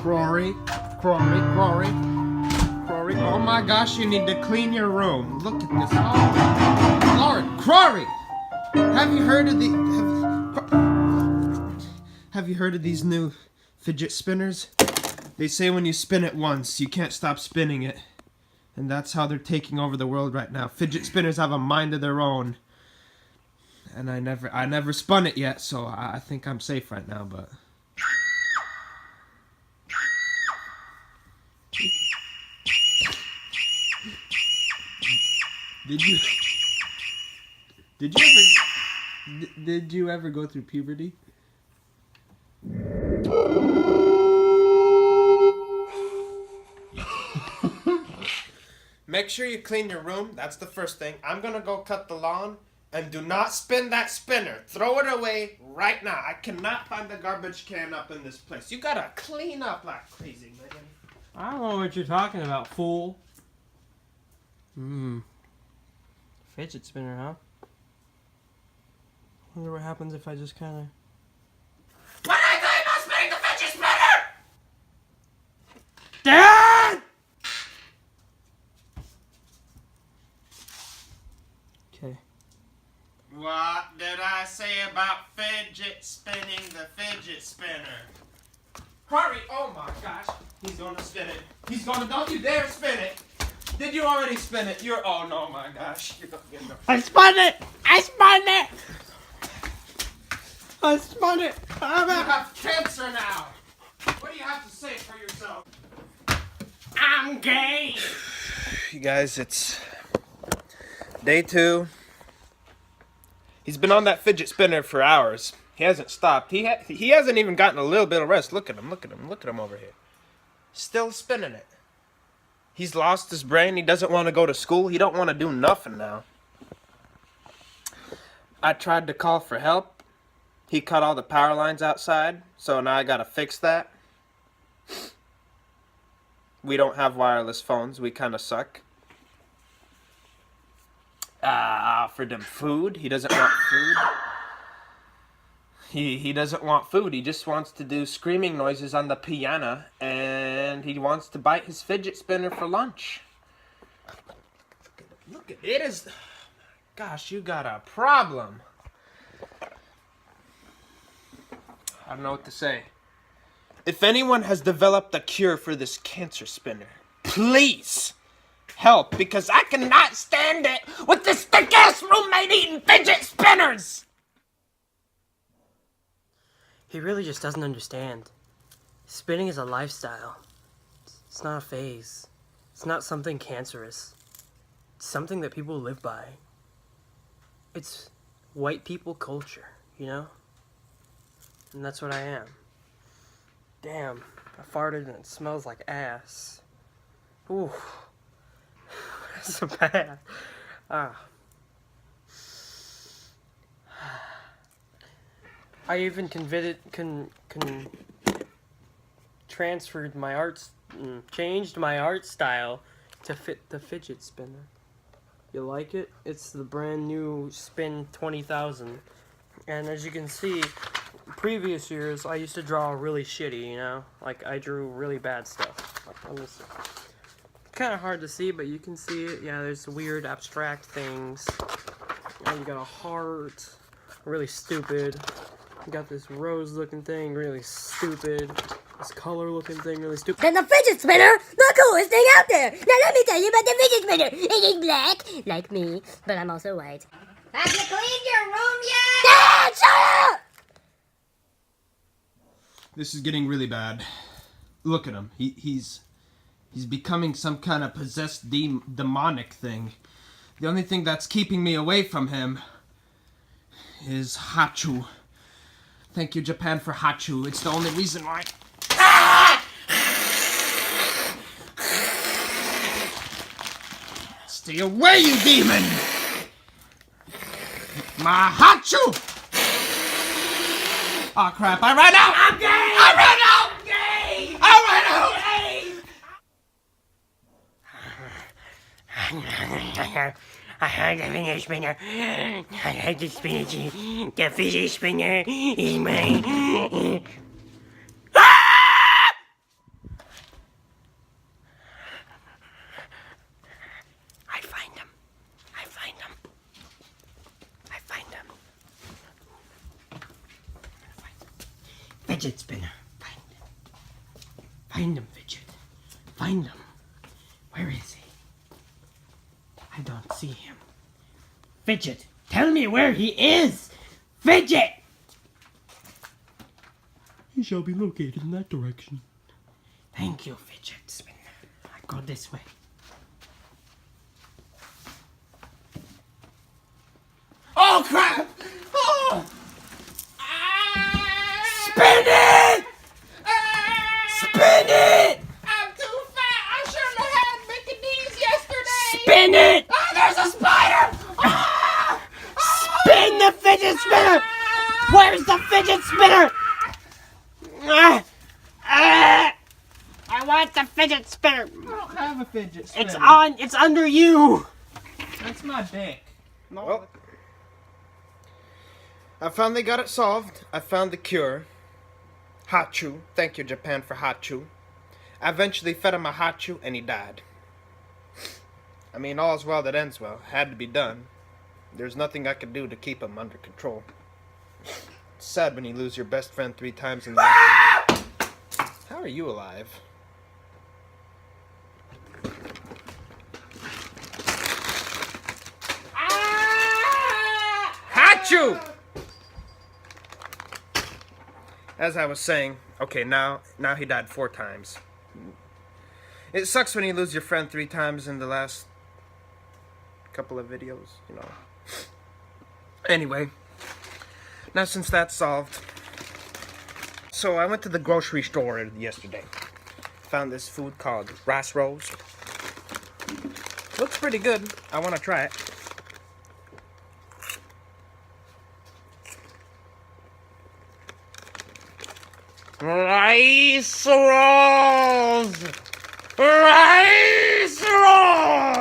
Crorey, Crorey. Oh my gosh, you need to clean your room. Look at this. Oh, Lord, Crorey! Have you heard of Have you heard of these new fidget spinners? They say when you spin it once, you can't stop spinning it. And that's how they're taking over the world right now. Fidget spinners have a mind of their own. And I never spun it yet, so I think I'm safe right now, but... Did you ever go through puberty? Make sure you clean your room. That's the first thing. I'm gonna go cut the lawn, and do not spin that spinner. Throw it away right now. I cannot find the garbage can up in this place. You gotta clean up like crazy, man. I don't know what you're talking about, fool. Fidget spinner, huh? Wonder what happens if I just kind of... What did I tell you about spinning the fidget spinner? Dad! Okay. What did I say about fidget spinning the fidget spinner? Hurry! Oh my gosh. He's gonna spin it. He's gonna... Don't you dare spin it. Did you already spin it? You're... Oh no, my gosh. I spun it! I spun it! I spun it! You have cancer now. What do you have to say for yourself? I'm gay. You guys, it's day 2. He's been on that fidget spinner for hours. He hasn't stopped. He hasn't even gotten a little bit of rest. Look at him. Look at him. Look at him over here. Still spinning it. He's lost his brain. He doesn't want to go to school. He don't want to do nothing now. I tried to call for help. He cut all the power lines outside, so now I gotta fix that. We don't have wireless phones. We kind of suck. I offered him food. He doesn't want food. He doesn't want food. He just wants to do screaming noises on the piano, and he wants to bite his fidget spinner for lunch. Look at it. Is... Gosh, you got a problem. I don't know what to say. If anyone has developed a cure for this cancer spinner, please help, because I cannot stand it with this thick-ass roommate eating fidget spinners! He really just doesn't understand. Spinning is a lifestyle. It's not a phase. It's not something cancerous. It's something that people live by. It's white people culture, you know? And that's what I am. Damn, I farted and it smells like ass. Ooh. That's so bad. I even transferred my changed my art style to fit the fidget spinner. You like it? It's the brand new Spin 20,000. And as you can see, previous years I used to draw really shitty, you know? Like I drew really bad stuff. It's kind of hard to see, but you can see it. Yeah, there's weird abstract things. And you got a heart, really stupid. You got this rose-looking thing, really stupid. This color-looking thing, really stupid. And the fidget spinner, the coolest thing out there. Now let me tell you about the fidget spinner. It is black, like me, but I'm also white. Have you cleaned your room yet? Dad, shut up! This is getting really bad. Look at him. He's becoming some kind of possessed demonic thing. The only thing that's keeping me away from him is Hachu. Thank you, Japan, for Hachu. It's the only reason why. Ah! Stay away, you demon! My Hachu! Oh crap, I ran out! I'm gay! I ran out! I'm gay! I ran out! I heard the fidget spinner. I heard the spinach. The fidget spinner is mine. fidget spinner. Find him. Find him, Fidget. Find him. Where is he? I don't see him. Fidget, tell me where he is! Fidget! He shall be located in that direction. Thank you, Fidget Spinner. I go this way. Oh, crap! Oh! Spin it! Spin it! I'm too fat! I shouldn't have had Mickey D's yesterday! Spin it! Oh, there's a spider! Ah! Spin the fidget spinner! Where's the fidget spinner? I want the fidget spinner. I don't have a fidget spinner. It's under you. That's my dick. No. Well, I finally got it solved. I found the cure. Hot chew. Thank you, Japan, for hot chew. I eventually fed him a hot chew, and he died. I mean, all's well that ends well. Had to be done. There's nothing I could do to keep him under control. It's sad when you lose your best friend 3 times in the How are you alive? Hot chew! As I was saying, okay, now he died 4 times. It sucks when you lose your friend 3 times in the last couple of videos, you know. Anyway, now since that's solved, so I went to the grocery store yesterday. Found this food called rice rolls. Looks pretty good. I want to try it. Rice rolls! Rice rolls!